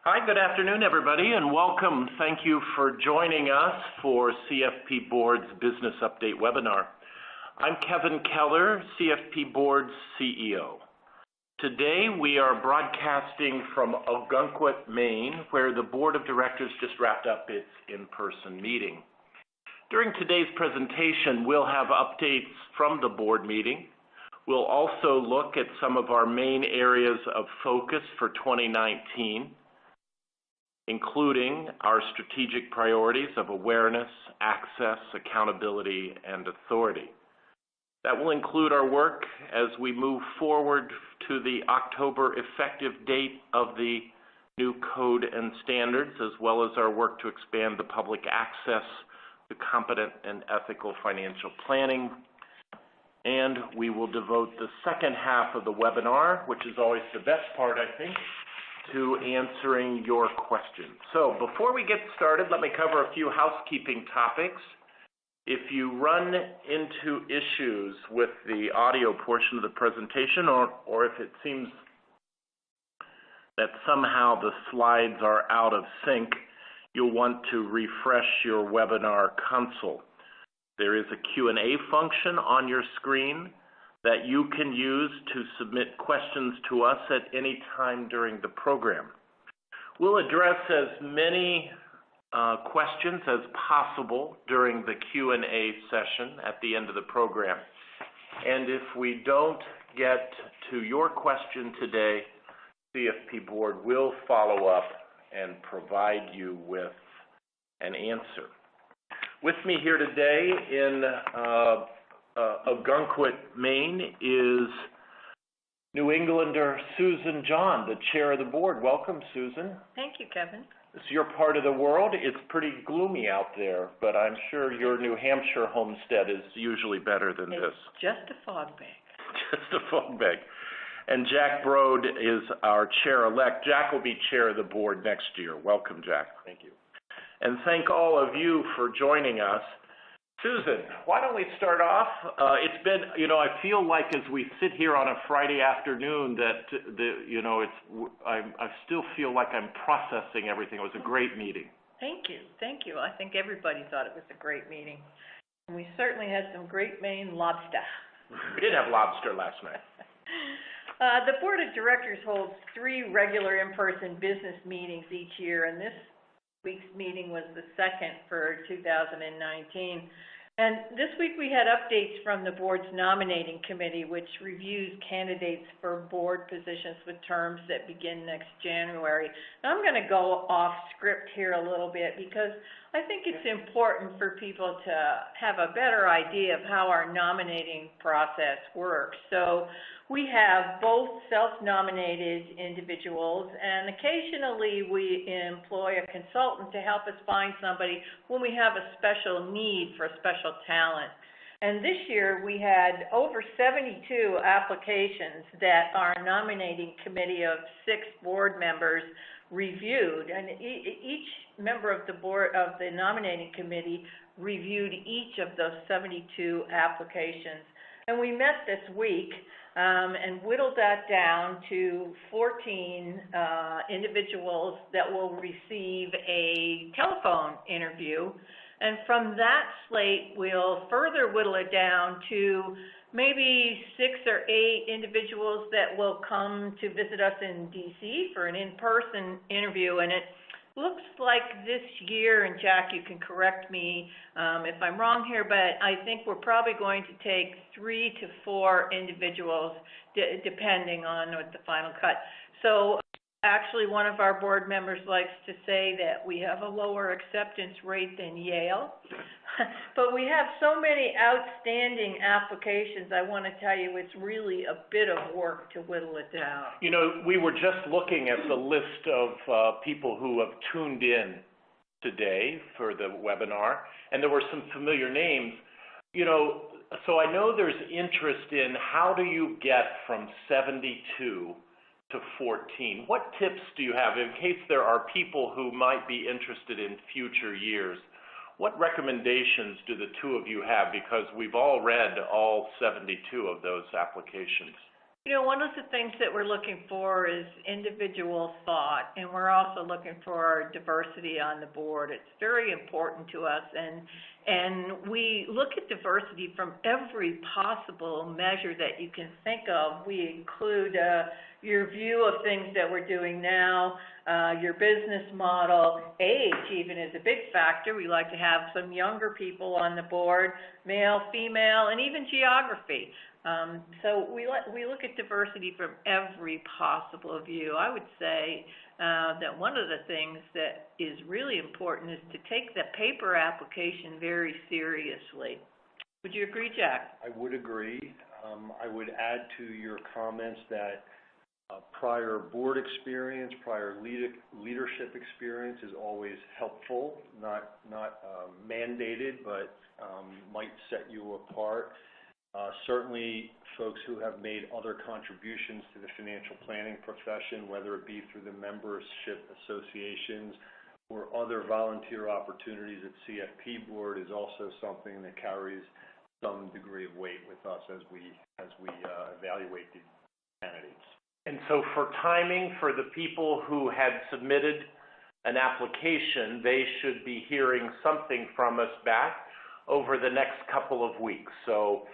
Hi, good afternoon, everybody, and welcome. Thank you for joining us for CFP Board's Business Update webinar. I'm Kevin Keller, CFP Board's CEO. Today, we are broadcasting from Ogunquit, Maine, where the Board of Directors just wrapped up its in-person meeting. During today's presentation, we'll have updates from the board meeting. We'll also look at some of our main areas of focus for 2019, including our strategic priorities of awareness, access, accountability, and authority. That will include our work as we move forward to the October effective date of the new code and standards, as well as our work to expand the public access to competent and ethical financial planning. And we will devote the second half of the webinar, which is always the best part, I think, to answering your questions. So before we get started, let me cover a few housekeeping topics. If you run into issues with the audio portion of the presentation, or if it seems that somehow the slides are out of sync, you'll want to refresh your webinar console. There is a Q&A function on your screen that you can use to submit questions to us at any time during the program. We'll address as many questions as possible during the Q&A session at the end of the program. And if we don't get to your question today, CFP Board will follow up and provide you with an answer. With me here today in Ogunquit, Maine, is New Englander Susan John, the chair of the board. Welcome, Susan. Thank you, Kevin. This is your part of the world. It's pretty gloomy out there, but I'm sure your New Hampshire homestead is usually better than this. It's just a fog bag. Just a fog bag. And Jack Broad is our chair-elect. Jack will be chair of the board next year. Welcome, Jack. Thank you. And thank all of you for joining us. Susan, why don't we start off? It's been, I feel like as we sit here on a Friday afternoon that, I still feel like I'm processing everything. It was a great meeting. Thank you. Thank you. I think everybody thought it was a great meeting. And we certainly had some great Maine lobster. We did have lobster last night. The Board of Directors holds 3 regular in-person business meetings each year, and this week's meeting was the second for 2019. And this week we had updates from the board's nominating committee, which reviews candidates for board positions with terms that begin next January. Now I'm going to go off script here a little bit because I think it's important for people to have a better idea of how our nominating process works. So we have both self-nominated individuals, and occasionally we employ a consultant to help us find somebody when we have a special need for a special talent. And this year we had over 72 applications that our nominating committee of 6 board members reviewed, and each member of the board of the nominating committee reviewed each of those 72 applications. And we met this week and whittled that down to 14 individuals that will receive a telephone interview. And from that slate, we'll further whittle it down to maybe 6 or 8 individuals that will come to visit us in D.C. for an in-person interview. And it looks like this year, and Jack, you can correct me if I'm wrong here, but I think we're probably going to take 3 to 4 individuals, depending on what the final cut. So actually, one of our board members likes to say that we have a lower acceptance rate than Yale. But we have so many outstanding applications, I want to tell you it's really a bit of work to whittle it down. We were just looking at the list of people who have tuned in today for the webinar, and there were some familiar names. So I know there's interest in how do you get from 72 to 14. What tips do you have in case there are people who might be interested in future years? What recommendations do the two of you have? Because we've all read all 72 of those applications. You know, one of the things that we're looking for is individual thought, and we're also looking for diversity on the board. It's very important to us, and we look at diversity from every possible measure that you can think of. We include your view of things that we're doing now, your business model, age even is a big factor. We like to have some younger people on the board, male, female, and even geography. So we look at diversity from every possible view. I would say that one of the things that is really important is to take the paper application very seriously. Would you agree, Jack? I would agree. I would add to your comments that prior board experience, prior leadership experience is always helpful, not mandated, but might set you apart. Certainly, folks who have made other contributions to the financial planning profession, whether it be through the membership associations or other volunteer opportunities at CFP Board, is also something that carries some degree of weight with us as we evaluate the candidates. And so for timing, for the people who had submitted an application, they should be hearing something from us back over the next couple of weeks. So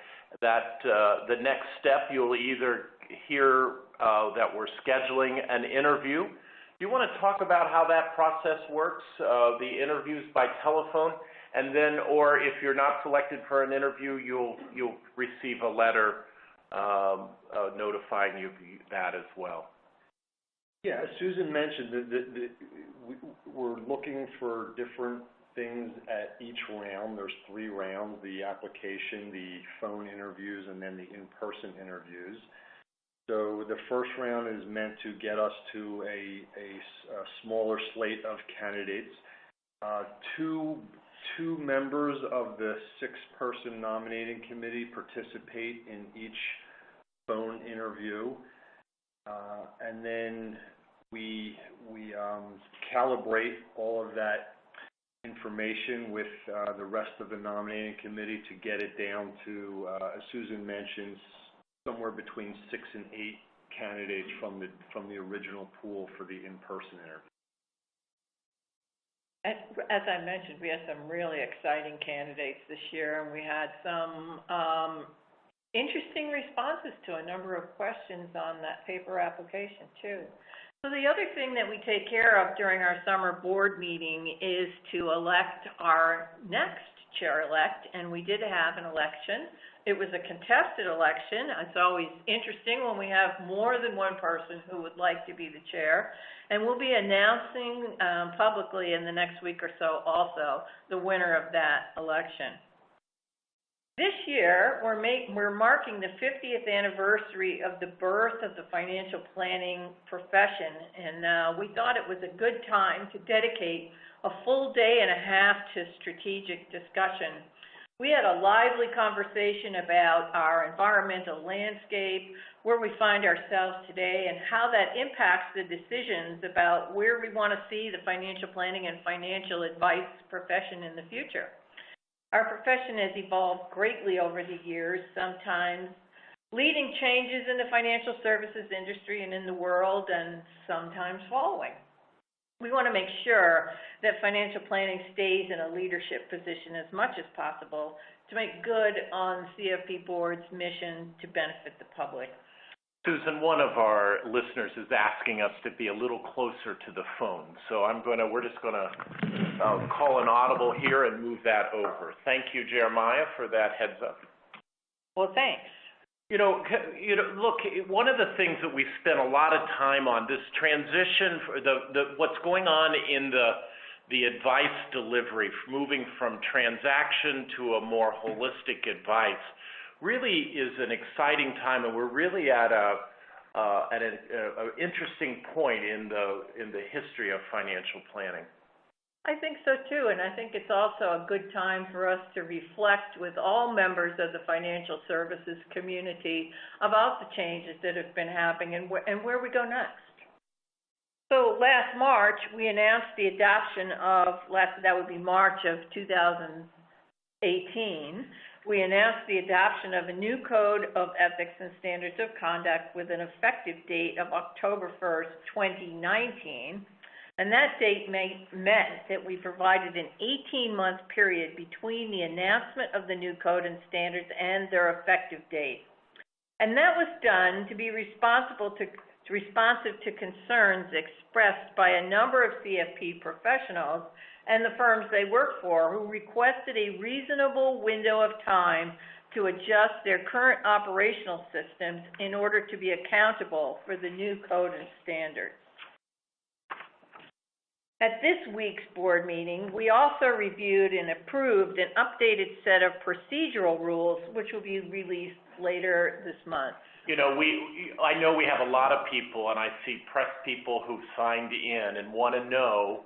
that the next step, you'll either hear that we're scheduling an interview. Do you want to talk about how that process works, the interviews by telephone, and then, or if you're not selected for an interview, you'll receive a letter notifying you that as well? Yeah, as Susan mentioned, we're looking for different things at each round. There's 3 rounds: the application, the phone interviews, and then the in-person interviews. So the first round is meant to get us to a smaller slate of candidates. Two members of the 6-person nominating committee participate in each phone interview, and then we calibrate all of that information with the rest of the nominating committee to get it down to, as Susan mentioned, somewhere between 6 and 8 candidates from the original pool for the in-person interview. As I mentioned, we had some really exciting candidates this year, and we had some interesting responses to a number of questions on that paper application, too. So the other thing that we take care of during our summer board meeting is to elect our next chair-elect, and we did have an election. It was a contested election. It's always interesting when we have more than one person who would like to be the chair. And we'll be announcing publicly in the next week or so also the winner of that election. This year, we're marking the 50th anniversary of the birth of the financial planning profession, and we thought it was a good time to dedicate a full day and a half to strategic discussion. We had a lively conversation about our environmental landscape, where we find ourselves today, and how that impacts the decisions about where we want to see the financial planning and financial advice profession in the future. Our profession has evolved greatly over the years, sometimes leading changes in the financial services industry and in the world, and sometimes following. We want to make sure that financial planning stays in a leadership position as much as possible to make good on CFP Board's mission to benefit the public. Susan, one of our listeners is asking us to be a little closer to the phone, so we're just going to call an audible here and move that over. Thank you, Jeremiah, for that heads up. Well, thanks. Look, one of the things that we spent a lot of time on, this transition, what's going on in the advice delivery, moving from transaction to a more holistic advice, really is an exciting time, and we're really at an interesting point in the history of financial planning. I think so too, and I think it's also a good time for us to reflect with all members of the financial services community about the changes that have been happening and where we go next. So last March, we announced the adoption of, that would be March of 2018, we announced the adoption of a new Code of Ethics and Standards of Conduct with an effective date of October 1st, 2019. And that date meant that we provided an 18-month period between the announcement of the new code and standards and their effective date. And that was done to be responsive to concerns expressed by a number of CFP professionals and the firms they work for, who requested a reasonable window of time to adjust their current operational systems in order to be accountable for the new code and standards. At this week's board meeting, we also reviewed and approved an updated set of procedural rules, which will be released later this month. You know, I know we have a lot of people, and I see press people who've signed in and want to know,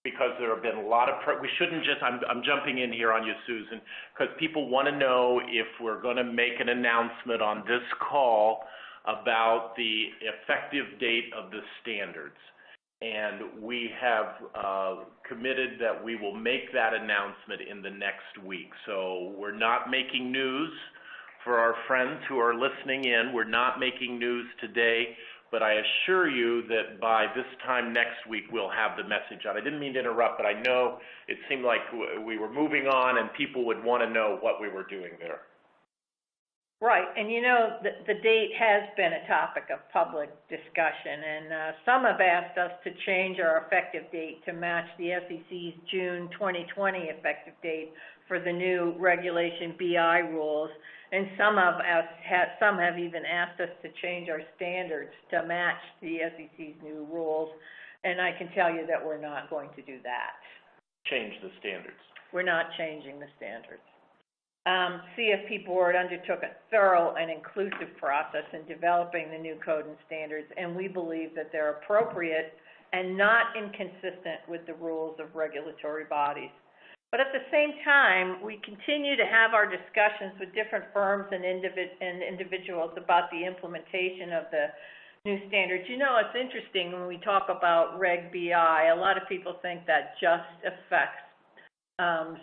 because there have been a lot of, we shouldn't just, I'm jumping in here on you, Susan, because people want to know if we're going to make an announcement on this call about the effective date of the standards. And we have committed that we will make that announcement in the next week. So we're not making news for our friends who are listening in. We're not making news today, but I assure you that by this time next week, we'll have the message out. I didn't mean to interrupt, but I know it seemed like we were moving on and people would want to know what we were doing there. Right, and you know, the date has been a topic of public discussion, and some have asked us to change our effective date to match the SEC's June 2020 effective date for the new Regulation BI rules, and some have even asked us to change our standards to match the SEC's new rules, and I can tell you that we're not going to do that. Change the standards. We're not changing the standards. CFP Board undertook a thorough and inclusive process in developing the new code and standards, and we believe that they're appropriate and not inconsistent with the rules of regulatory bodies. But at the same time, we continue to have our discussions with different firms and individuals about the implementation of the new standards. You know, it's interesting when we talk about Reg BI, a lot of people think that just affects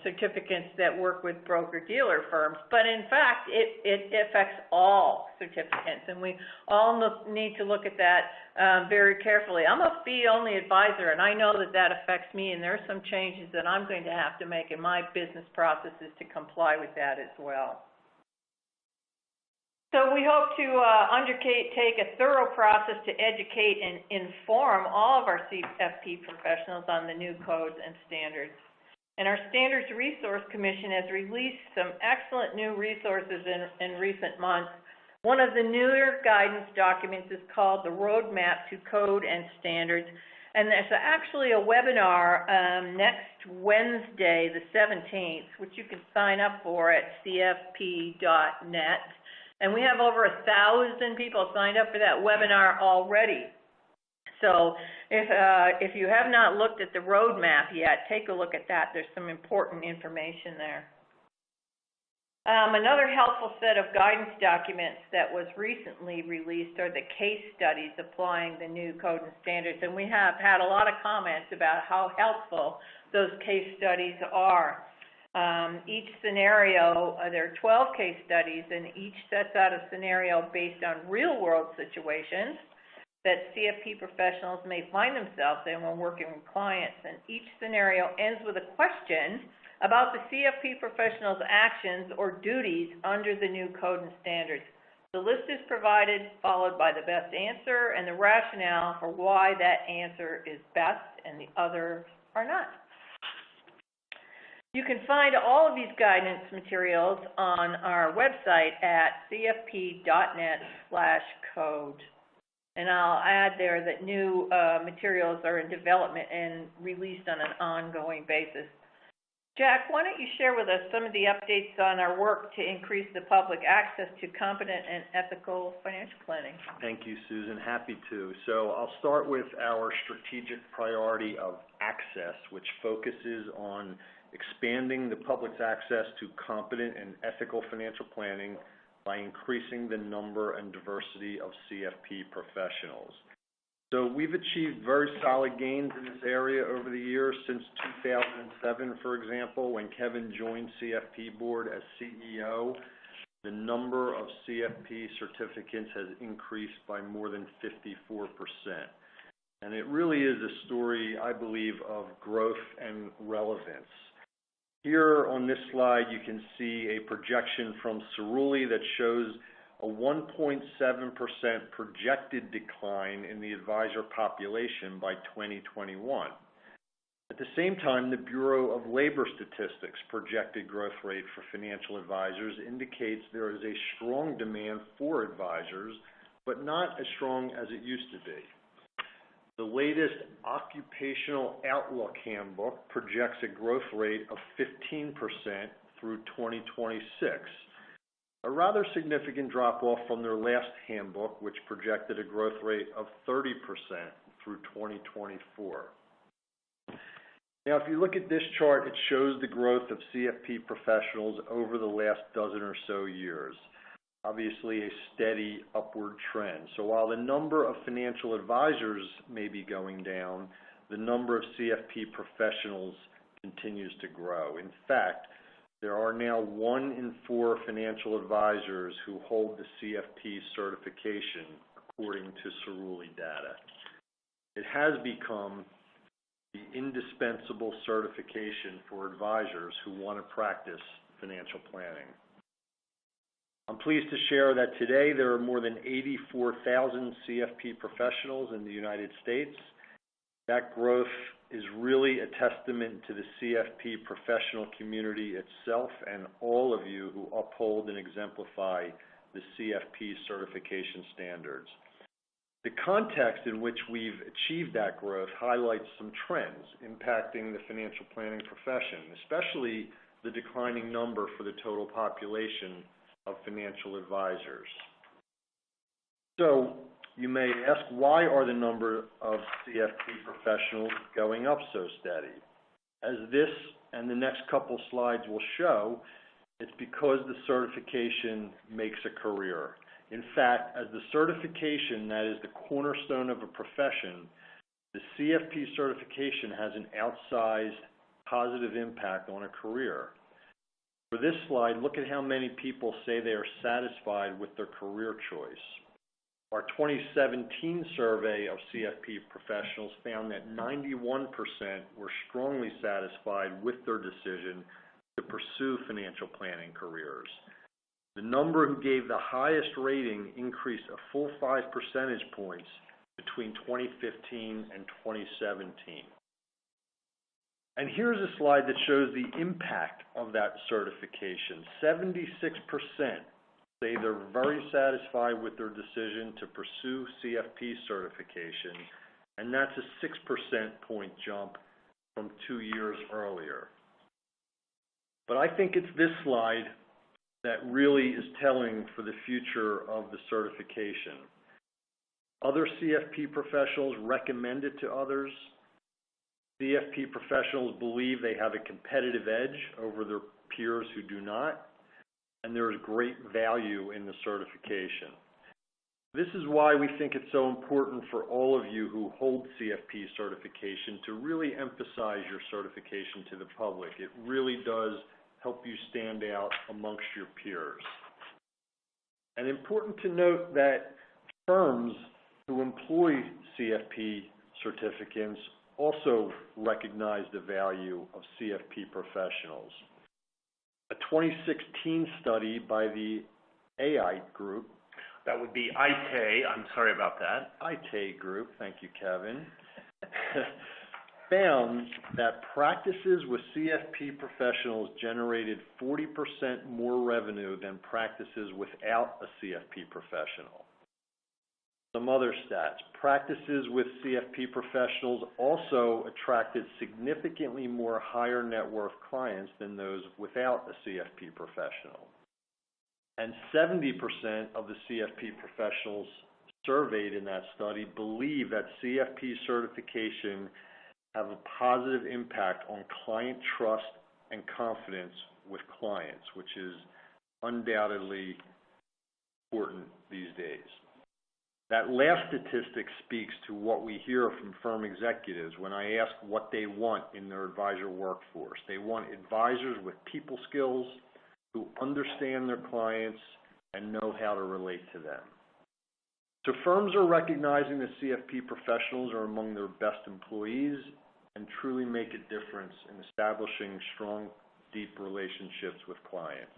certificates that work with broker-dealer firms, but in fact, it affects all certificates, and we all need to look at that very carefully. I'm a fee-only advisor, and I know that that affects me, and there are some changes that I'm going to have to make in my business processes to comply with that as well. So we hope to take a thorough process to educate and inform all of our CFP professionals on the new codes and standards. And our Standards Resource Commission has released some excellent new resources in recent months. One of the newer guidance documents is called the Roadmap to Code and Standards. And there's actually a webinar next Wednesday, the 17th, which you can sign up for at cfp.net. And we have over 1,000 people signed up for that webinar already. So if you have not looked at the roadmap yet, take a look at that. There's some important information there. Another helpful set of guidance documents that was recently released are the case studies applying the new code and standards. And we have had a lot of comments about how helpful those case studies are. Each scenario, there are 12 case studies, and each sets out a scenario based on real-world situations that CFP professionals may find themselves in when working with clients. And each scenario ends with a question about the CFP professional's actions or duties under the new code and standards. The list is provided, followed by the best answer and the rationale for why that answer is best and the others are not. You can find all of these guidance materials on our website at cfp.net/code. And I'll add there that new materials are in development and released on an ongoing basis. Jack, why don't you share with us some of the updates on our work to increase the public access to competent and ethical financial planning? Thank you, Susan. Happy to. So I'll start with our strategic priority of access, which focuses on expanding the public's access to competent and ethical financial planning by increasing the number and diversity of CFP professionals. So we've achieved very solid gains in this area over the years. Since 2007, for example, when Kevin joined CFP Board as CEO, the number of CFP certificates has increased by more than 54%. And it really is a story, I believe, of growth and relevance. Here on this slide, you can see a projection from Cerulli that shows a 1.7% projected decline in the advisor population by 2021. At the same time, the Bureau of Labor Statistics projected growth rate for financial advisors indicates there is a strong demand for advisors, but not as strong as it used to be. The latest Occupational Outlook Handbook projects a growth rate of 15% through 2026, a rather significant drop-off from their last handbook, which projected a growth rate of 30% through 2024. Now, if you look at this chart, it shows the growth of CFP professionals over the last dozen or so years. Obviously, a steady upward trend. So while the number of financial advisors may be going down, the number of CFP professionals continues to grow. In fact, there are now 1 in 4 financial advisors who hold the CFP certification, according to Cerulli data. It has become the indispensable certification for advisors who want to practice financial planning. I'm pleased to share that today there are more than 84,000 CFP professionals in the United States. That growth is really a testament to the CFP professional community itself and all of you who uphold and exemplify the CFP certification standards. The context in which we've achieved that growth highlights some trends impacting the financial planning profession, especially the declining number for the total population of financial advisors. So you may ask, why are the number of CFP professionals going up so steady? As this and the next couple slides will show, it's because the certification makes a career. In fact, as the certification that is the cornerstone of a profession, the CFP certification has an outsized positive impact on a career. For this slide, look at how many people say they are satisfied with their career choice. Our 2017 survey of CFP professionals found that 91% were strongly satisfied with their decision to pursue financial planning careers. The number who gave the highest rating increased a full 5 percentage points between 2015 and 2017. And here's a slide that shows the impact of that certification. 76% say they're very satisfied with their decision to pursue CFP certification, and that's a 6 percentage point jump from 2 years earlier. But I think it's this slide that really is telling for the future of the certification. Other CFP professionals recommend it to others. CFP professionals believe they have a competitive edge over their peers who do not, and there is great value in the certification. This is why we think it's so important for all of you who hold CFP certification to really emphasize your certification to the public. It really does help you stand out amongst your peers. And important to note that firms who employ CFP certificants also recognize the value of CFP professionals. A 2016 study by the AITE group, that would be ITE, I'm sorry about that. ITE group, thank you, Kevin, found that practices with CFP professionals generated 40% more revenue than practices without a CFP professional. Some other stats. Practices with CFP professionals also attracted significantly more higher net worth clients than those without a CFP professional. And 70% of the CFP professionals surveyed in that study believe that CFP certification have a positive impact on client trust and confidence with clients, which is undoubtedly important these days. That last statistic speaks to what we hear from firm executives when I ask what they want in their advisor workforce. They want advisors with people skills who understand their clients and know how to relate to them. So firms are recognizing that CFP professionals are among their best employees and truly make a difference in establishing strong, deep relationships with clients.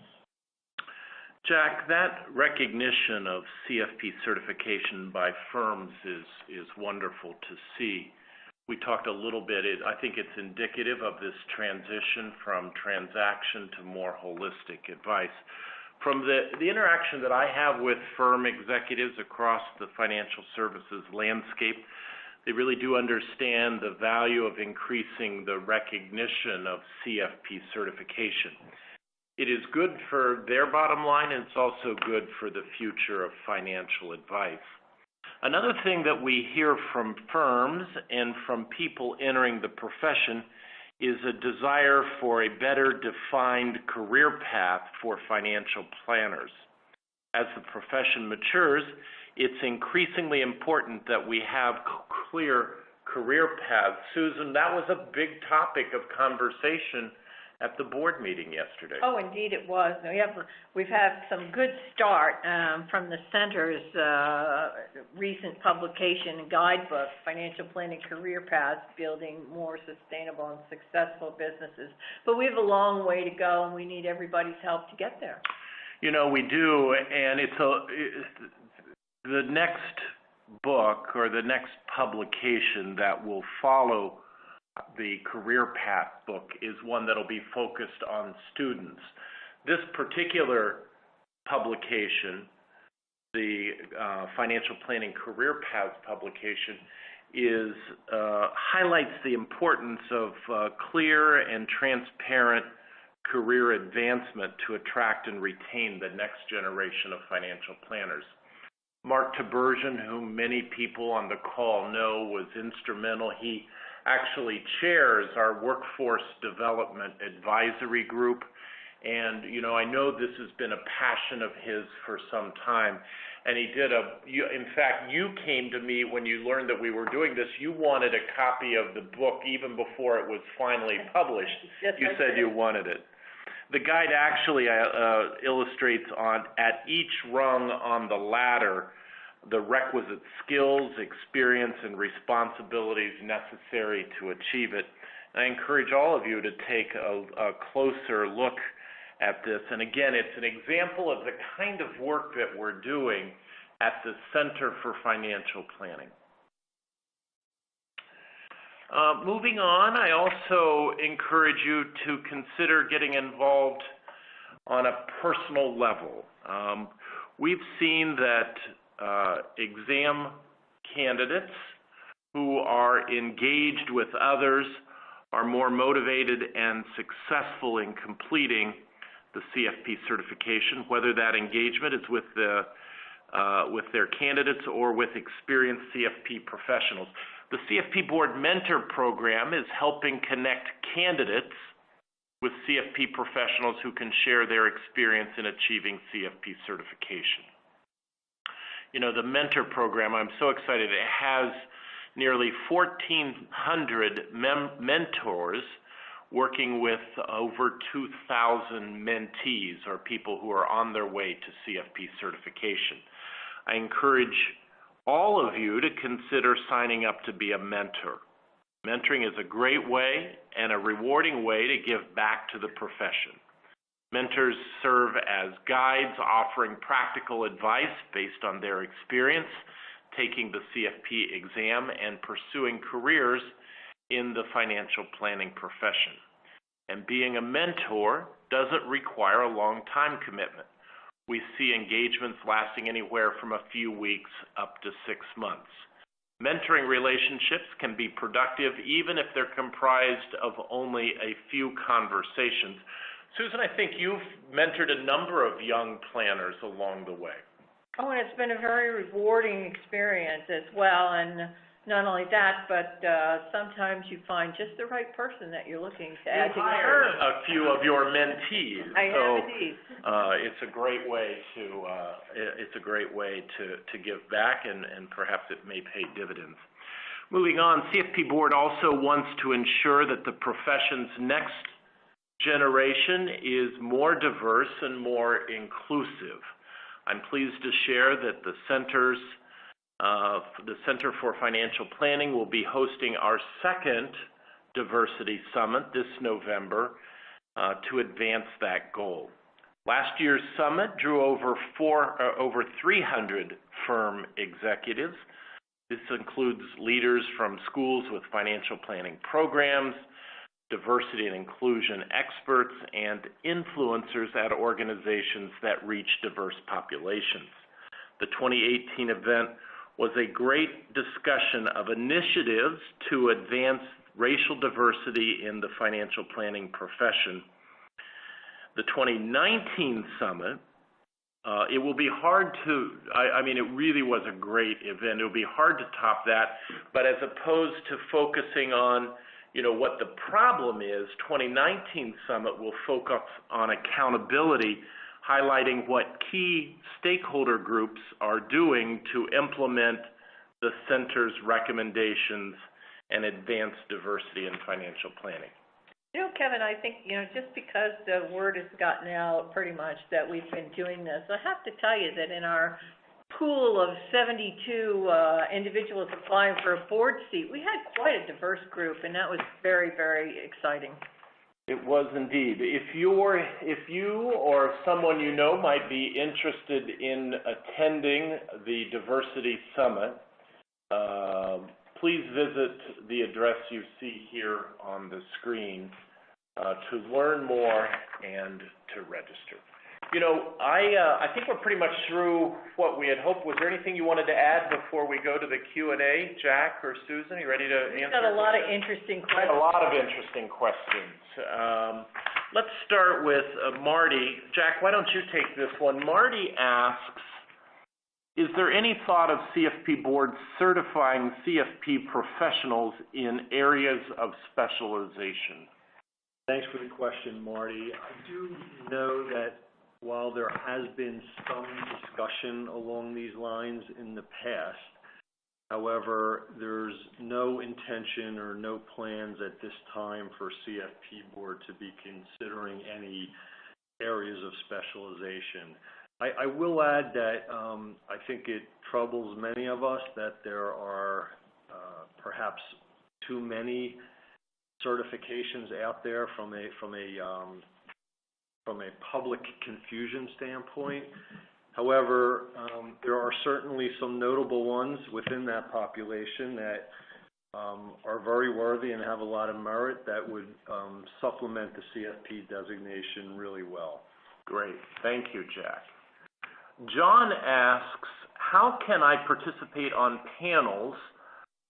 Jack, that recognition of CFP certification by firms is wonderful to see. We talked a little bit, I think it's indicative of this transition from transaction to more holistic advice. From the interaction that I have with firm executives across the financial services landscape, they really do understand the value of increasing the recognition of CFP certification. It is good for their bottom line, and it's also good for the future of financial advice. Another thing that we hear from firms and from people entering the profession is a desire for a better defined career path for financial planners. As the profession matures, it's increasingly important that we have clear career paths. Susan, that was a big topic of conversation at the board meeting yesterday. Oh, indeed it was. We've had some good start from the Center's recent publication and guidebook, Financial Planning Career Paths, Building More Sustainable and Successful Businesses. But we have a long way to go, and we need everybody's help to get there. You know, we do, and the next book or the next publication that will follow the career path book is one that will be focused on students. This particular publication, the Financial Planning Career Paths publication, highlights the importance of clear and transparent career advancement to attract and retain the next generation of financial planners. Mark Tabergen, whom many people on the call know, was instrumental. He actually chairs our workforce development advisory group. And, you know, I know this has been a passion of his for some time. And he did in fact, you came to me when you learned that we were doing this. You wanted a copy of the book even before it was finally published. Yes, you said you wanted it. The guide actually illustrates at each rung on the ladder the requisite skills, experience, and responsibilities necessary to achieve it. And I encourage all of you to take a closer look at this. And again, it's an example of the kind of work that we're doing at the Center for Financial Planning. Moving on, I also encourage you to consider getting involved on a personal level. We've seen that exam candidates who are engaged with others are more motivated and successful in completing the CFP certification, whether that engagement is with their candidates or with experienced CFP professionals. The CFP Board Mentor Program is helping connect candidates with CFP professionals who can share their experience in achieving CFP certification. You know, the Mentor Program, I'm so excited. It has nearly 1,400 mentors working with over 2,000 mentees, or people who are on their way to CFP certification. I encourage all of you to consider signing up to be a mentor. Mentoring is a great way and a rewarding way to give back to the profession. Mentors serve as guides offering practical advice based on their experience, taking the CFP exam, and pursuing careers in the financial planning profession. And being a mentor doesn't require a long time commitment. We see engagements lasting anywhere from a few weeks up to 6 months. Mentoring relationships can be productive even if they're comprised of only a few conversations. Susan, I think you've mentored a number of young planners along the way. Oh, and it's been a very rewarding experience as well. And not only that, but sometimes you find just the right person that you're looking to add to the hired firm. a few of your mentees. I have indeed. It's a great way to give back, and perhaps it may pay dividends. Moving on, CFP Board also wants to ensure that the profession's next generation is more diverse and more inclusive. I'm pleased to share that the Center for Financial Planning will be hosting our second Diversity Summit this November to advance that goal. Last year's summit drew over 300 firm executives. This includes leaders from schools with financial planning programs, diversity and inclusion experts, and influencers at organizations that reach diverse populations. The 2018 event was a great discussion of initiatives to advance racial diversity in the financial planning profession. The 2019 summit, it will be hard to, it really was a great event. It will be hard to top that, but as opposed to focusing on, what the problem is, 2019 summit will focus on accountability, highlighting what key stakeholder groups are doing to implement the center's recommendations and advance diversity in financial planning. Kevin, I think, just because the word has gotten out pretty much that we've been doing this, I have to tell you that in our pool of 72 individuals applying for a board seat, we had quite a diverse group, and that was very, very exciting. It was indeed. If you or someone you know might be interested in attending the Diversity Summit, please visit the address you see here on the screen to learn more and to register. I think we're pretty much through what we had hoped. Was there anything you wanted to add before we go to the Q&A? Jack or Susan, you ready to answer? We've got a lot of interesting questions. A lot of interesting questions. Let's start with Marty. Jack, why don't you take this one? Marty asks, is there any thought of CFP Board certifying CFP professionals in areas of specialization? Thanks for the question, Marty. I do know that while there has been some discussion along these lines in the past, however, there's no intention or no plans at this time for CFP Board to be considering any areas of specialization. I will add that I think it troubles many of us that there are perhaps too many certifications out there from a public confusion standpoint. However, there are certainly some notable ones within that population that are very worthy and have a lot of merit that would supplement the CFP designation really well. Great. Thank you, Jack. John asks, how can I participate on panels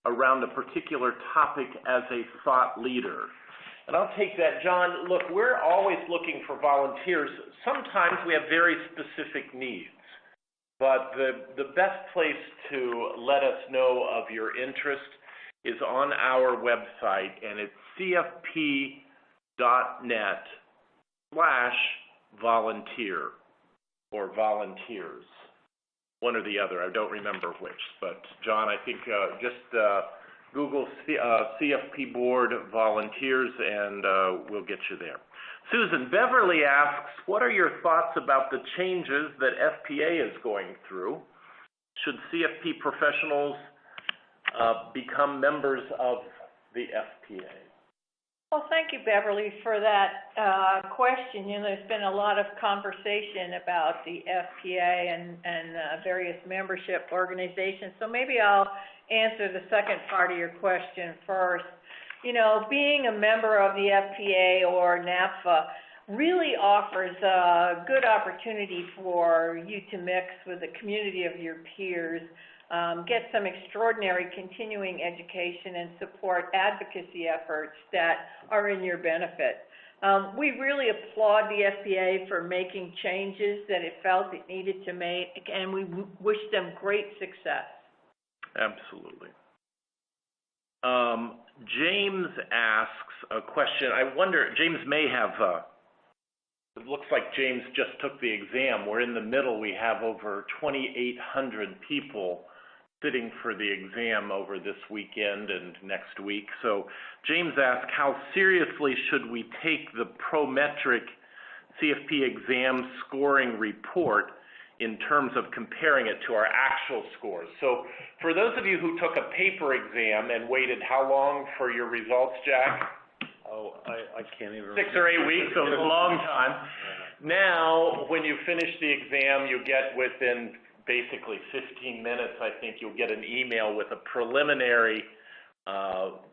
around a particular topic as a thought leader? And I'll take that, John. Look, we're always looking for volunteers. Sometimes we have very specific needs, but the best place to let us know of your interest is on our website, and it's cfp.net/volunteer or volunteers, one or the other. I don't remember which, but John, I think just Google CFP Board volunteers, and we'll get you there. Susan, Beverly asks, what are your thoughts about the changes that FPA is going through? Should CFP professionals become members of the FPA? Well, thank you, Beverly, for that question. There's been a lot of conversation about the FPA and various membership organizations, so maybe I'll answer the second part of your question first. Being a member of the FPA or NAPFA really offers a good opportunity for you to mix with the community of your peers, get some extraordinary continuing education and support advocacy efforts that are in your benefit. We really applaud the FPA for making changes that it felt it needed to make, and we wish them great success. Absolutely. James asks a question. I wonder, James may have, it looks like James just took the exam. We're in the middle. We have over 2,800 people sitting for the exam over this weekend and next week. So James asked, how seriously should we take the Prometric CFP exam scoring report in terms of comparing it to our actual scores? So for those of you who took a paper exam and waited how long for your results, Jack? Oh, I can't even remember. 6 or 8 weeks, so it's a long time. Now, when you finish the exam, you get within basically 15 minutes, I think, you'll get an email with a preliminary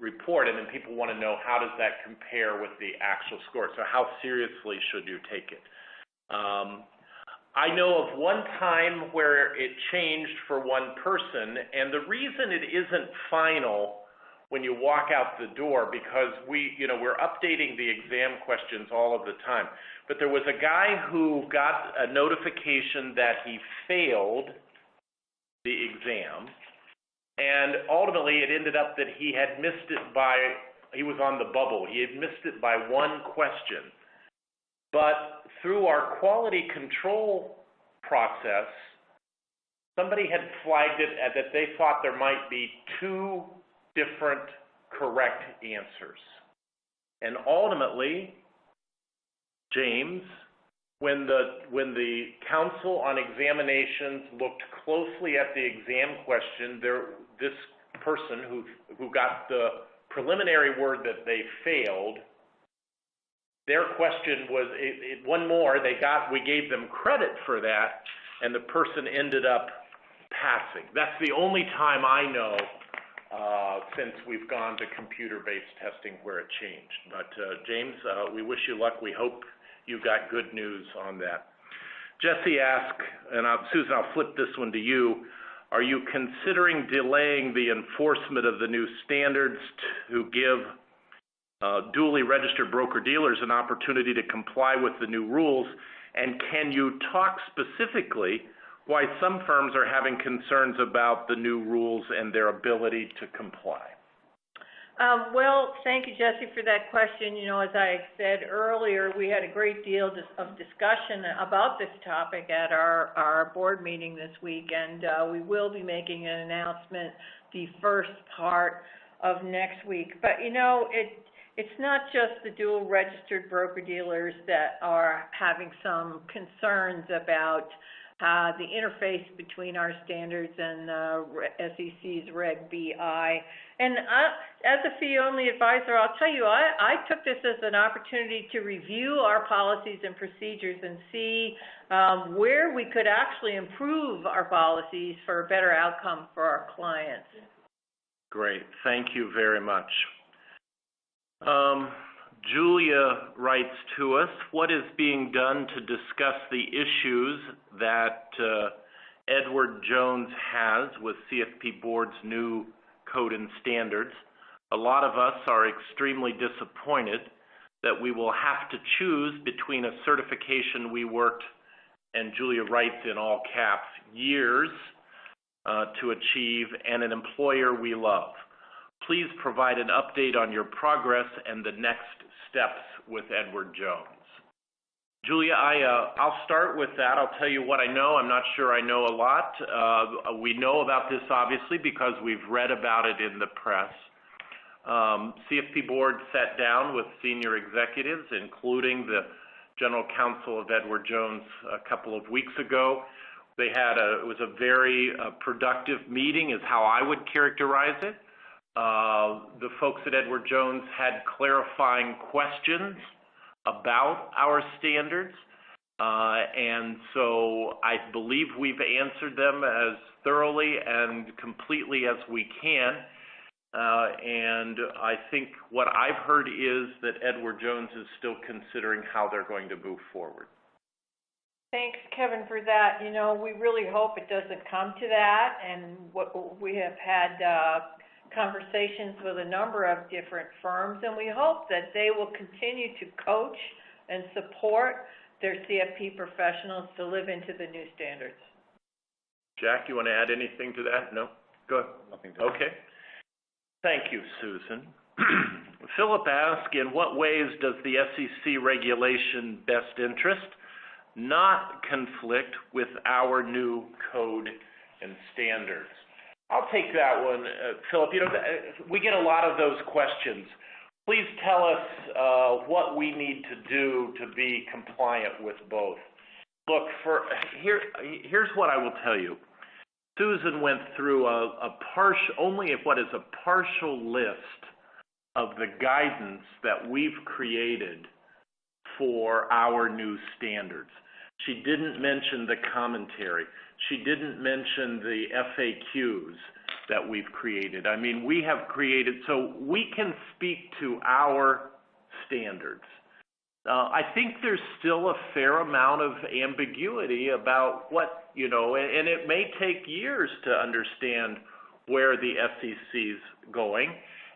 report, and then people want to know how does that compare with the actual score. So how seriously should you take it? I know of one time where it changed for one person, and the reason it isn't final when you walk out the door, because we're updating the exam questions all of the time. But there was a guy who got a notification that he failed the exam, and ultimately it ended up that he had missed it he was on the bubble. He had missed it by one question. But through our quality control process, somebody had flagged it that they thought there might be 2 different correct answers. And ultimately, James, when the Council on Examinations looked closely at the exam question, this person who got the preliminary word that they failed, their question was one more. We gave them credit for that, and the person ended up passing. That's the only time I know since we've gone to computer-based testing where it changed. But James, we wish you luck. We hope you got good news on that. Jesse asked, and Susan, I'll flip this one to you. Are you considering delaying the enforcement of the new standards to give duly registered broker-dealers an opportunity to comply with the new rules? And can you talk specifically why some firms are having concerns about the new rules and their ability to comply? Well, thank you, Jesse, for that question. As I said earlier, we had a great deal of discussion about this topic at our board meeting this week, and we will be making an announcement the first part of next week. But, it's not just the dual registered broker-dealers that are having some concerns about the interface between our standards and SEC's Reg BI. And as a fee-only advisor, I'll tell you, I took this as an opportunity to review our policies and procedures and see where we could actually improve our policies for a better outcome for our clients. Great. Thank you very much. Julia writes to us, what is being done to discuss the issues that Edward Jones has with CFP Board's new code and standards? A lot of us are extremely disappointed that we will have to choose between a certification we worked, and Julia writes in all caps, years to achieve, and an employer we love. Please provide an update on your progress and the next steps with Edward Jones. Julia, I'll start with that. I'll tell you what I know. I'm not sure I know a lot. We know about this, obviously, because we've read about it in the press. CFP Board sat down with senior executives, including the General Counsel of Edward Jones, a couple of weeks ago. It was a very productive meeting, is how I would characterize it. The folks at Edward Jones had clarifying questions about our standards, and so I believe we've answered them as thoroughly and completely as we can, and I think what I've heard is that Edward Jones is still considering how they're going to move forward. Thanks, Kevin, for that. We really hope it doesn't come to that, and we have had conversations with a number of different firms, and we hope that they will continue to coach and support their CFP professionals to live into the new standards. Jack, you want to add anything to that? No? Go ahead. Nothing to Okay. Thank you, Susan. Philip asked, in what ways does the SEC regulation best interest not conflict with our new code and standards? I'll take that one, Philip. We get a lot of those questions. Please tell us what we need to do to be compliant with both. Look, here's what I will tell you. Susan went through only what is a partial list of the guidance that we've created for our new standards. She didn't mention the commentary. She didn't mention the FAQs that we've created. I mean, we have created, so we can speak to our standards. I think there's still a fair amount of ambiguity about what, and it may take years to understand where the SEC's going.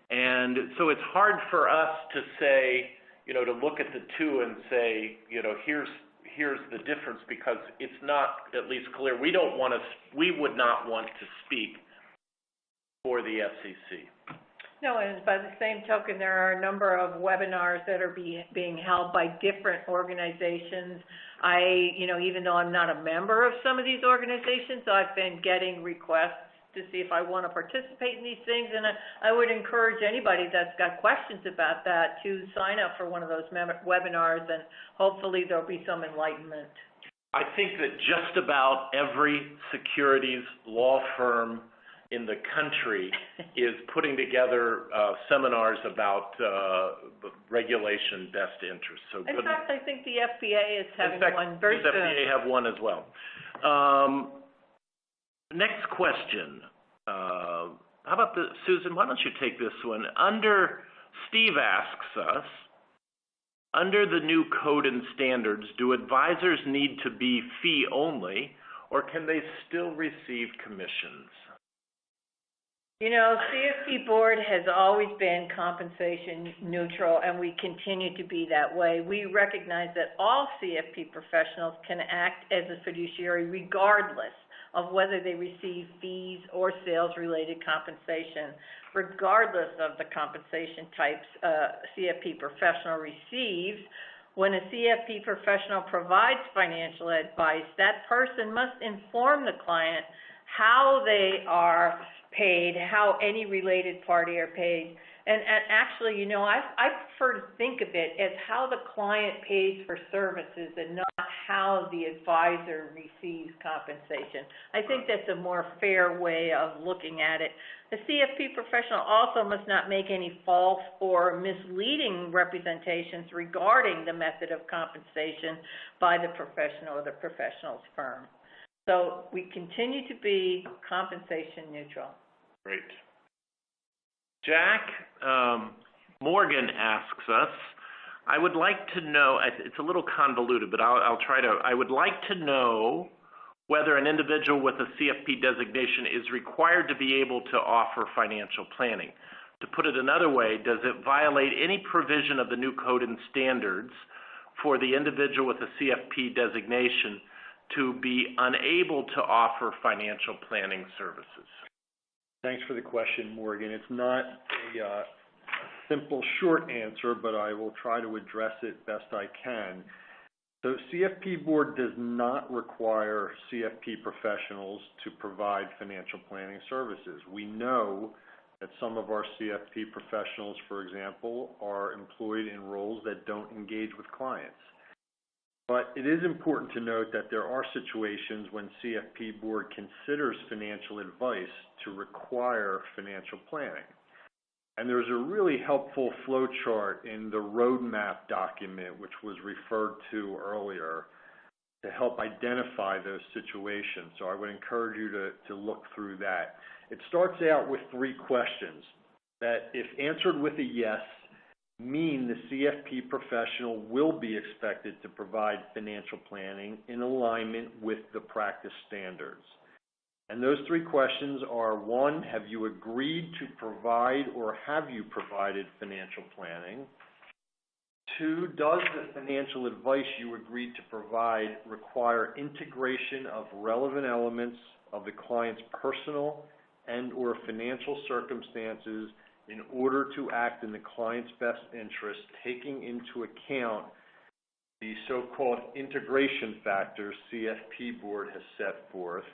And so it's hard for us to say, to look at the two and say, here's the difference, because it's not at least clear. We would not want to speak for the SEC. No, and by the same token, there are a number of webinars that are being held by different organizations. Even though I'm not a member of some of these organizations, I've been getting requests to see if I want to participate in these things, and I would encourage anybody that's got questions about that to sign up for one of those webinars, and hopefully there'll be some enlightenment. I think that just about every securities law firm in the country is putting together seminars about regulation best interest. So in fact, I think the FBA is having one very soon. The FBA have one as well. Next question. How about Susan, why don't you take this one? Steve asks us, under the new code and standards, do advisors need to be fee only, or can they still receive commissions? CFP Board has always been compensation neutral, and we continue to be that way. We recognize that all CFP professionals can act as a fiduciary regardless of whether they receive fees or sales-related compensation. Regardless of the compensation types a CFP professional receives, when a CFP professional provides financial advice, that person must inform the client how they are paid, how any related party are paid. And actually, I prefer to think of it as how the client pays for services and not how the advisor receives compensation. I think that's a more fair way of looking at it. The CFP professional also must not make any false or misleading representations regarding the method of compensation by the professional or the professional's firm. So we continue to be compensation neutral. Great. Jack, Morgan asks us, I would like to know, it's a little convoluted, but I would like to know whether an individual with a CFP designation is required to be able to offer financial planning. To put it another way, does it violate any provision of the new code and standards for the individual with a CFP designation to be unable to offer financial planning services? Thanks for the question, Morgan. It's not a simple, short answer, but I will try to address it best I can. So CFP Board does not require CFP professionals to provide financial planning services. We know that some of our CFP professionals, for example, are employed in roles that don't engage with clients. But it is important to note that there are situations when CFP Board considers financial advice to require financial planning. And there's a really helpful flow chart in the roadmap document, which was referred to earlier, to help identify those situations. So I would encourage you to look through that. It starts out with 3 questions that, if answered with a yes, mean the CFP professional will be expected to provide financial planning in alignment with the practice standards. And those 3 questions are: 1, have you agreed to provide or have you provided financial planning? 2, does the financial advice you agreed to provide require integration of relevant elements of the client's personal and or financial circumstances in order to act in the client's best interest, taking into account the so-called integration factors CFP Board has set forth.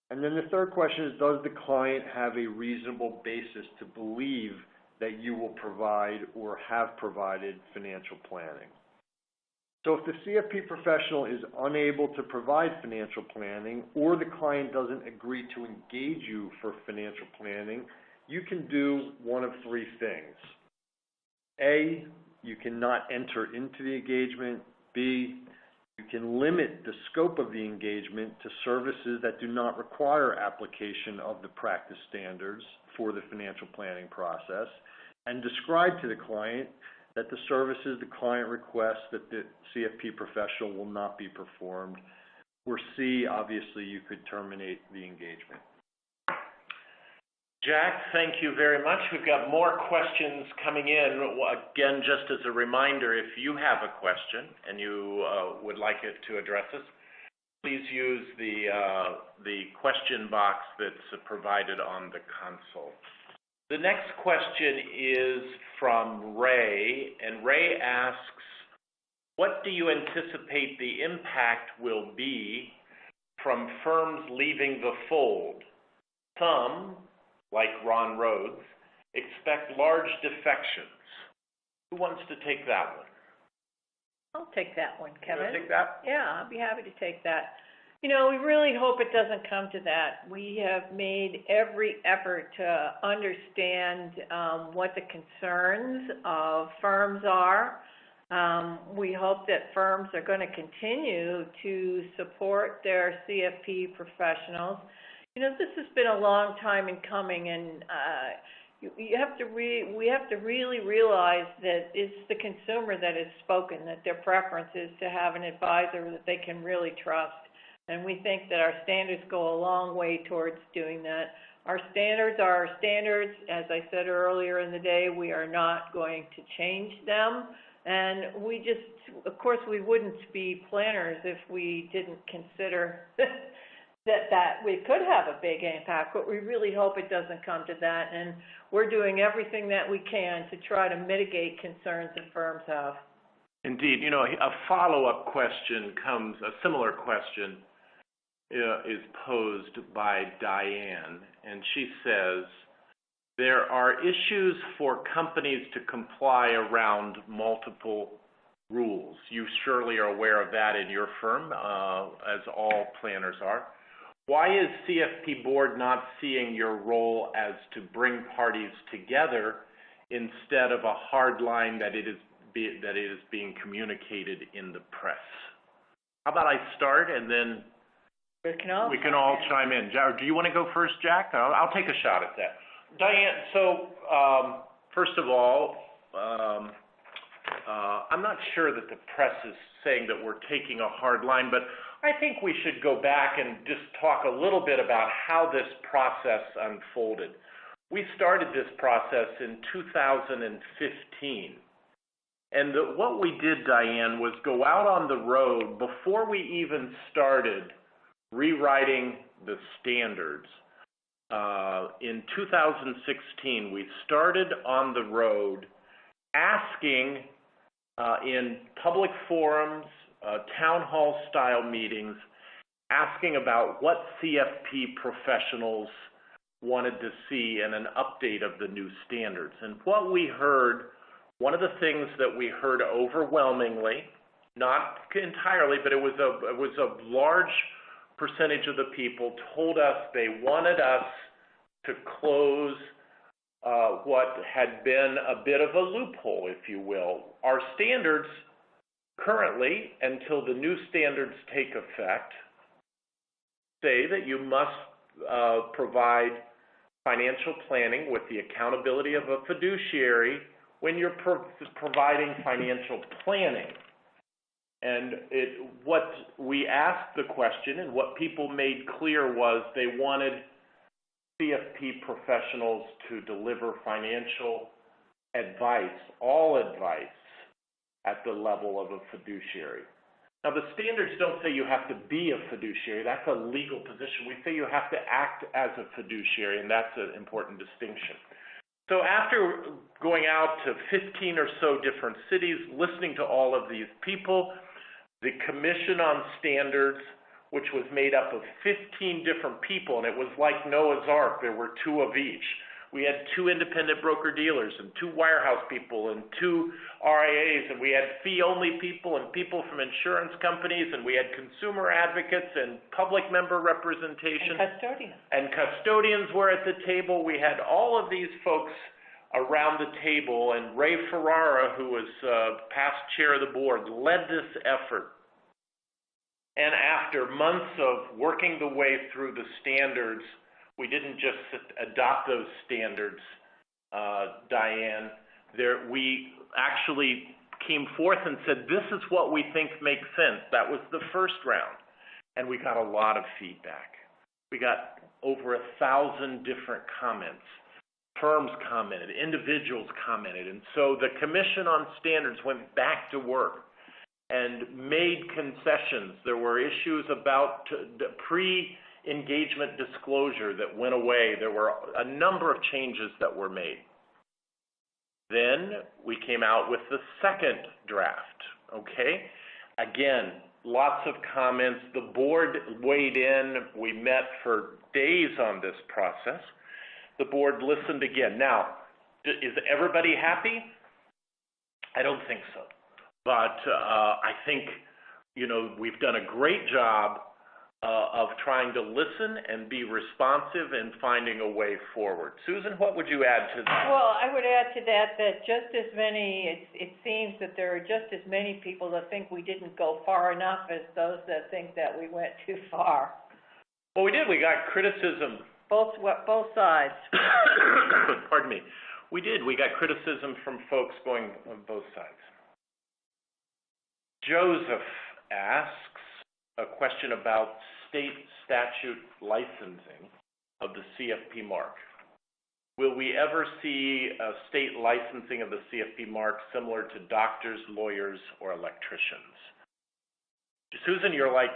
And then the third question is, does the client have a reasonable basis to believe that you will provide or have provided financial planning? So if the CFP professional is unable to provide financial planning, or the client doesn't agree to engage you for financial planning, you can do one of three things. A, you cannot enter into the engagement. B, you can limit the scope of the engagement to services that do not require application of the practice standards for the financial planning process, and describe to the client that the services the client requests that the CFP professional will not be performed. Or C, obviously, you could terminate the engagement. Jack, thank you very much. We've got more questions coming in. Again, just as a reminder, if you have a question and you would like it to address us, please use the question box that's provided on the console. The next question is from Ray, and Ray asks, what do you anticipate the impact will be from firms leaving the fold? Some, like Ron Rhodes, expect large defections. Who wants to take that one? I'll take that one, Kevin. You want to take that? Yeah, I'll be happy to take that. You know, we really hope it doesn't come to that. We have made every effort to understand what the concerns of firms are. We hope that firms are going to continue to support their CFP professionals. You know, this has been a long time in coming, and we have to really realize that it's the consumer that has spoken, that their preference is to have an advisor that they can really trust. And we think that our standards go a long way towards doing that. Our standards are our standards. As I said earlier in the day, we are not going to change them. And we just, of course, we wouldn't be planners if we didn't consider that we could have a big impact, but we really hope it doesn't come to that. And we're doing everything that we can to try to mitigate concerns that firms have. Indeed. You know, a follow-up question comes, a similar question is posed by Diane, and she says, there are issues for companies to comply around multiple rules. You surely are aware of that in your firm, as all planners are. Why is CFP Board not seeing your role as to bring parties together instead of a hard line that it is being communicated in the press? How about I start and then we can all chime in. Do you want to go first, Jack? I'll take a shot at that. Diane, so first of all, I'm not sure that the press is saying that we're taking a hard line, but I think we should go back and just talk a little bit about how this process unfolded. We started this process in 2015. And what we did, Diane, was go out on the road before we even started rewriting the standards. In 2016, we started on the road asking in public forums, town hall style meetings, asking about what CFP professionals wanted to see and an update of the new standards. And what we heard, one of the things that we heard overwhelmingly, not entirely, but it was a large percentage of the people told us they wanted us to close what had been a bit of a loophole, if you will. Our standards currently, until the new standards take effect, say that you must provide financial planning with the accountability of a fiduciary when you're providing financial planning. And what we asked the question and what people made clear was they wanted CFP professionals to deliver financial advice, all advice, at the level of a fiduciary. Now, the standards don't say you have to be a fiduciary. That's a legal position. We say you have to act as a fiduciary, and that's an important distinction. So after going out to 15 or so different cities, listening to all of these people, the Commission on Standards, which was made up of 15 different people, and it was like Noah's Ark, there were 2 of each. We had 2 independent broker-dealers and 2 wirehouse people and 2 RIAs, and we had fee-only people and people from insurance companies, and we had consumer advocates and public member representation. And custodians. And custodians were at the table. We had all of these folks around the table, and Ray Ferrara, who was past chair of the board, led this effort. And after months of working the way through the standards, we didn't just adopt those standards, Diane. We actually came forth and said, this is what we think makes sense. That was the first round. And we got a lot of feedback. We got over 1,000 different comments. Firms commented, individuals commented. And so the Commission on Standards went back to work and made concessions. There were issues about pre-engagement disclosure that went away. There were a number of changes that were made. Then we came out with the second draft, okay? Again, lots of comments. The board weighed in. We met for days on this process. The board listened again. Now, is everybody happy? I don't think so. But I think, we've done a great job of trying to listen and be responsive and finding a way forward. Susan, what would you add to that? Well, I would add to that just as many, it seems that there are just as many people that think we didn't go far enough as those that think that we went too far. Well, we did. We got criticism. Both sides. Pardon me. We did. We got criticism from folks going on both sides. Joseph asks a question about state statute licensing of the CFP mark. Will we ever see a state licensing of the CFP mark similar to doctors, lawyers, or electricians? Susan, you're like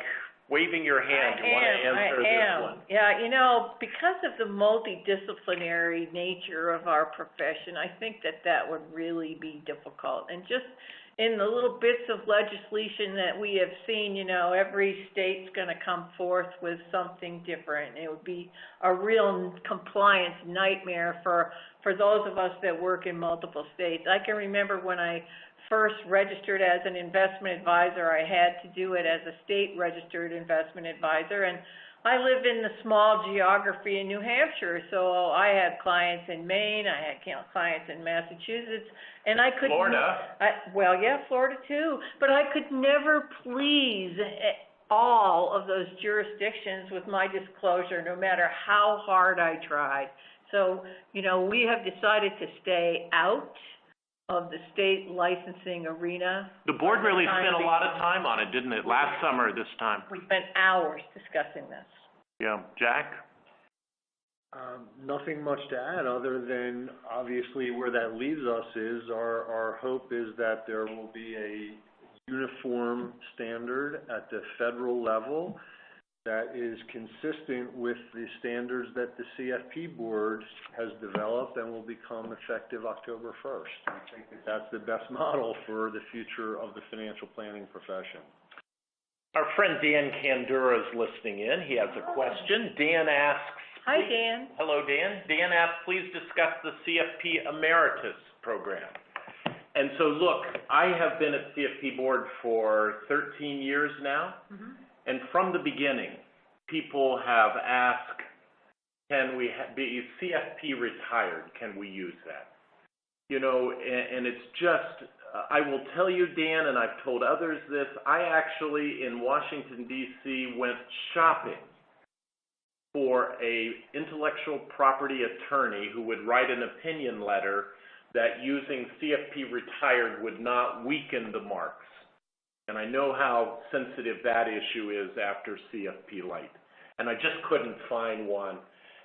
waving your hand. You want to answer this one? Yeah, because of the multidisciplinary nature of our profession, I think that would really be difficult. And just in the little bits of legislation that we have seen, every state's going to come forth with something different. It would be a real compliance nightmare for those of us that work in multiple states. I can remember when I first registered as an investment advisor, I had to do it as a state-registered investment advisor, and I live in the small geography in New Hampshire, so I had clients in Maine, I had clients in Massachusetts, and I could... Florida. Florida too, but I could never please all of those jurisdictions with my disclosure, no matter how hard I tried. So, we have decided to stay out of the state licensing arena. The board really spent a lot of time on it, didn't it? Last summer, this time. We spent hours discussing this. Yeah. Jack? Nothing much to add other than obviously where that leaves us is our hope is that there will be a uniform standard at the federal level that is consistent with the standards that the CFP Board has developed and will become effective October 1st. I think that's the best model for the future of the financial planning profession. Our friend Dan Candura is listening in. He has a question. Dan asks... Hi, Dan. Hello, Dan. Dan asks, please discuss the CFP Emeritus program. And so, look, I have been at CFP Board for 13 years now. Mm-hmm. And from the beginning, people have asked, can we be CFP retired? Can we use that? And it's just, I will tell you, Dan, and I've told others this, I actually, in Washington, D.C., went shopping for a intellectual property attorney who would write an opinion letter that using CFP retired would not weaken the marks. And I know how sensitive that issue is after CFP Light. And I just couldn't find one.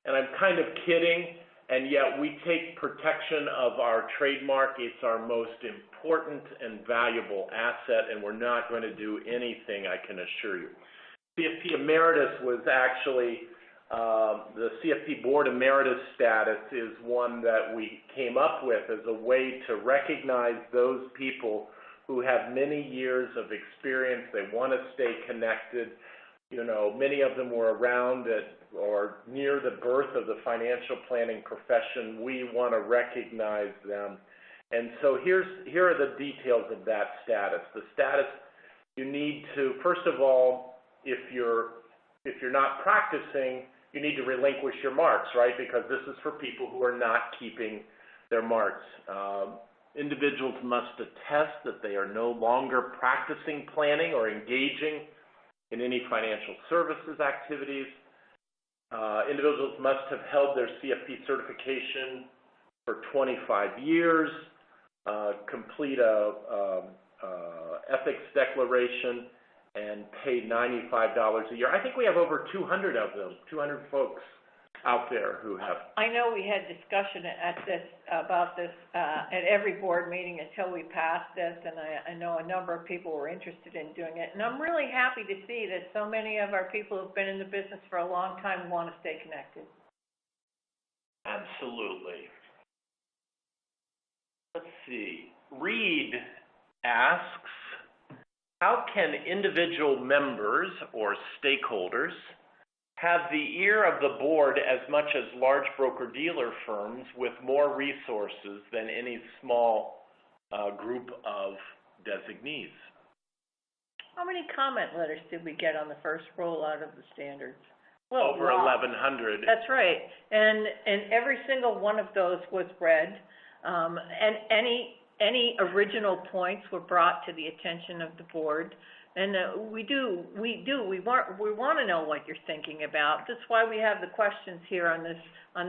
And I'm kind of kidding, and yet we take protection of our trademark. It's our most important and valuable asset, and we're not going to do anything, I can assure you. CFP Emeritus was actually The CFP Board Emeritus status is one that we came up with as a way to recognize those people who have many years of experience. They want to stay connected. You know, many of them were around at or near the birth of the financial planning profession. We want to recognize them. And so here are the details of that status. The status, you need to, first of all, if you're not practicing, you need to relinquish your marks, right? Because this is for people who are not keeping their marks. Individuals must attest that they are no longer practicing planning or engaging in any financial services activities. Individuals must have held their CFP certification for 25 years, complete a ethics declaration, and pay $95 a year. I think we have over 200 of them, 200 folks out there who have. I know we had discussion about this at every board meeting until we passed this, and I know a number of people were interested in doing it. And I'm really happy to see that so many of our people who've been in the business for a long time want to stay connected. Absolutely. Let's see. Reed asks, how can individual members or stakeholders have the ear of the board as much as large broker-dealer firms with more resources than any small group of designees? How many comment letters did we get on the first rollout of the standards? Well, over 1,100. That's right. And every single one of those was read. And any original points were brought to the attention of the board. And we want to know what you're thinking about. That's why we have the questions here on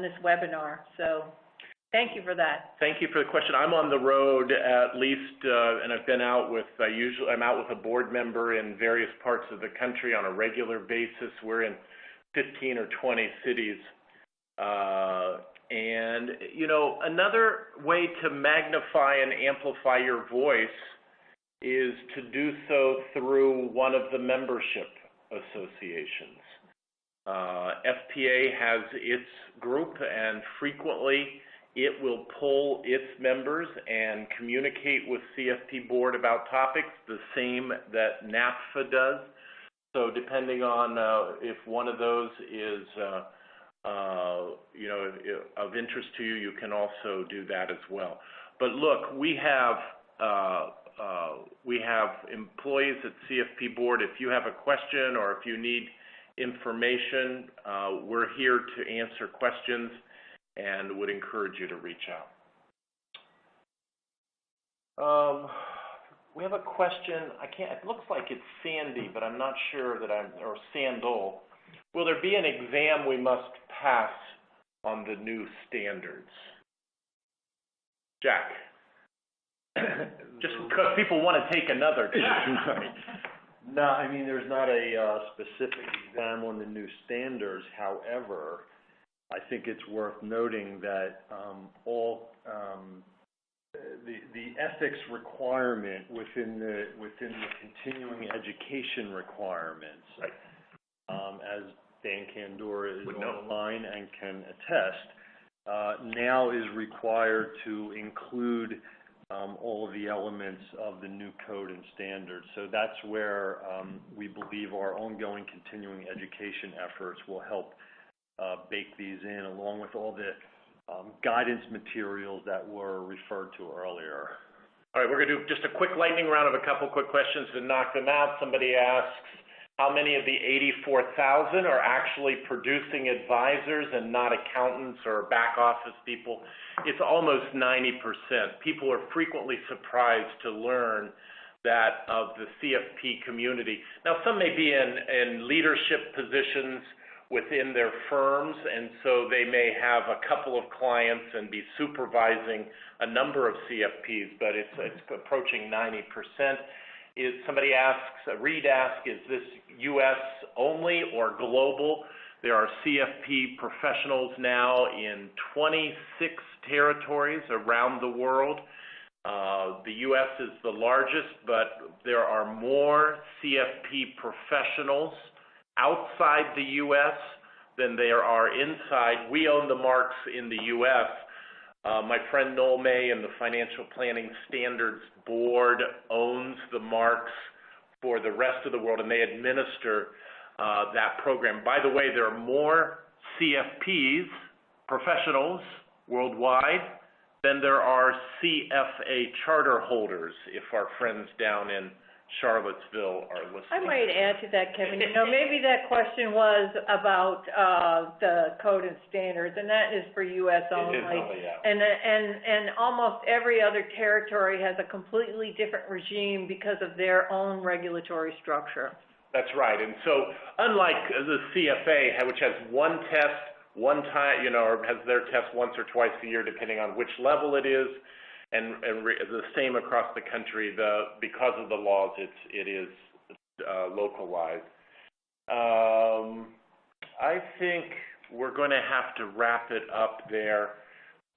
this webinar. So thank you for that. Thank you for the question. I'm on the road at least, and I've been out with, I'm out with a board member in various parts of the country on a regular basis. We're in 15 or 20 cities. And, you know, another way to magnify and amplify your voice is to do so through one of the membership associations. FPA has its group, and frequently it will pull its members and communicate with CFP Board about topics, the same that NAPFA does. So depending on if one of those is you know, of interest to you, you can also do that as well. But look, we have employees at CFP Board. If you have a question or if you need information, we're here to answer questions and would encourage you to reach out. We have a question. It looks like it's Sandy, but I'm not sure that or Sandol. Will there be an exam we must pass on the new standards? Jack. Just because people want to take another test. No, I mean, there's not a specific exam on the new standards. However, I think it's worth noting that all the ethics requirement within the continuing education requirements, right. As Dan Candora is on the line and can attest, now is required to include all of the elements of the new code and standards. So that's where we believe our ongoing continuing education efforts will help bake these in, along with all the guidance materials that were referred to earlier. All right, we're going to do just a quick lightning round of a couple quick questions to knock them out. Somebody asks, how many of the 84,000 are actually producing advisors and not accountants or back office people? It's almost 90%. People are frequently surprised to learn that of the CFP community. Now, some may be in leadership positions within their firms, and so they may have a couple of clients and be supervising a number of CFPs, but it's approaching 90%. Somebody asks, Reed asks, is this U.S. only or global? There are CFP professionals now in 26 territories around the world. The U.S. is the largest, but there are more CFP professionals outside the U.S. than there are inside. We own the marks in the U.S. My friend Noel May and the Financial Planning Standards Board owns the marks for the rest of the world, and they administer that program. By the way, there are more CFPs, professionals worldwide, than there are CFA charter holders, if our friends down in Charlottesville are listening. I might add to that, Kevin. You know, maybe that question was about the code and standards, and that is for U.S. only. And almost every other territory has a completely different regime because of their own regulatory structure. That's right. And so, unlike the CFA, which has one test, one time, or has their test once or twice a year, depending on which level it is, and the same across the country. Because of the laws, it is localized. I think we're going to have to wrap it up there.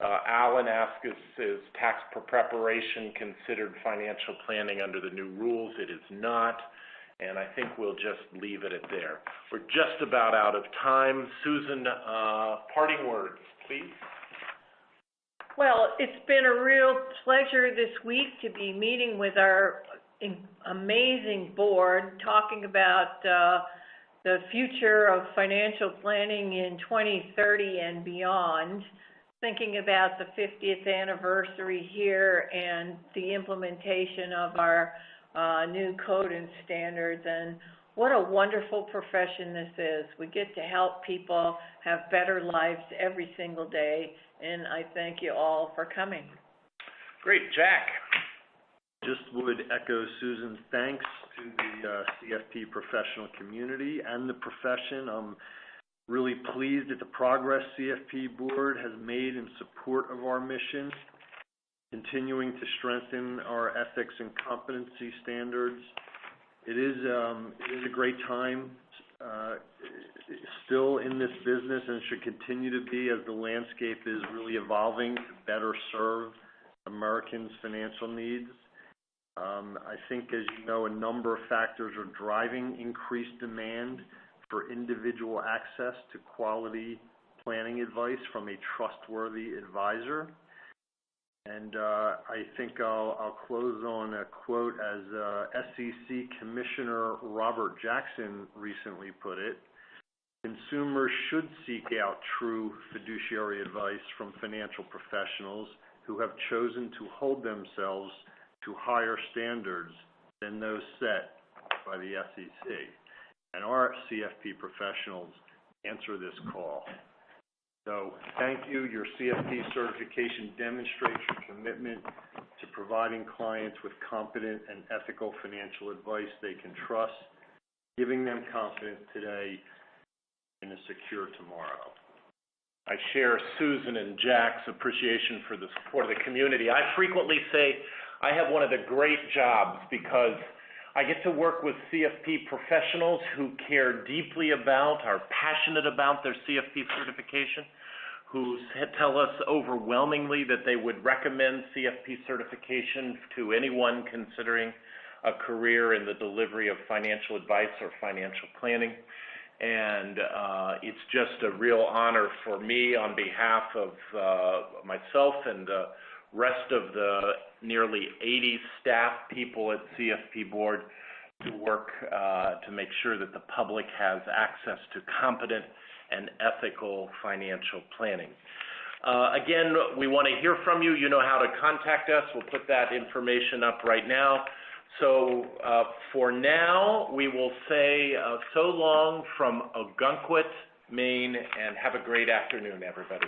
Alan asked us, is tax preparation considered financial planning under the new rules? It is not. And I think we'll just leave it at there. We're just about out of time. Susan, parting words, please. Well, it's been a real pleasure this week to be meeting with our amazing board, talking about the future of financial planning in 2030 and beyond, thinking about the 50th anniversary here and the implementation of our new code and standards, and what a wonderful profession this is. We get to help people have better lives every single day, and I thank you all for coming. Great. Jack? Just would echo Susan's thanks to the CFP professional community and the profession. I'm really pleased at the progress CFP Board has made in support of our mission, continuing to strengthen our ethics and competency standards. It is a great time still in this business, and should continue to be as the landscape is really evolving to better serve Americans' financial needs. I think, as you know, a number of factors are driving increased demand for individual access to quality planning advice from a trustworthy advisor. And I think I'll close on a quote as SEC Commissioner Robert Jackson recently put it: consumers should seek out true fiduciary advice from financial professionals who have chosen to hold themselves to higher standards than those set by the SEC. And our CFP professionals answer this call. So thank you. Your CFP certification demonstrates your commitment to providing clients with competent and ethical financial advice they can trust, giving them confidence today and a secure tomorrow. I share Susan and Jack's appreciation for the support of the community. I frequently say I have one of the great jobs because I get to work with CFP professionals who care deeply about, are passionate about their CFP certification, who tell us overwhelmingly that they would recommend CFP certification to anyone considering a career in the delivery of financial advice or financial planning. And it's just a real honor for me on behalf of myself and the rest of the nearly 80 staff people at CFP Board to work to make sure that the public has access to competent and ethical financial planning. Again, we want to hear from you. You know how to contact us. We'll put that information up right now. So for now, we will say so long from Ogunquit, Maine, and have a great afternoon, everybody.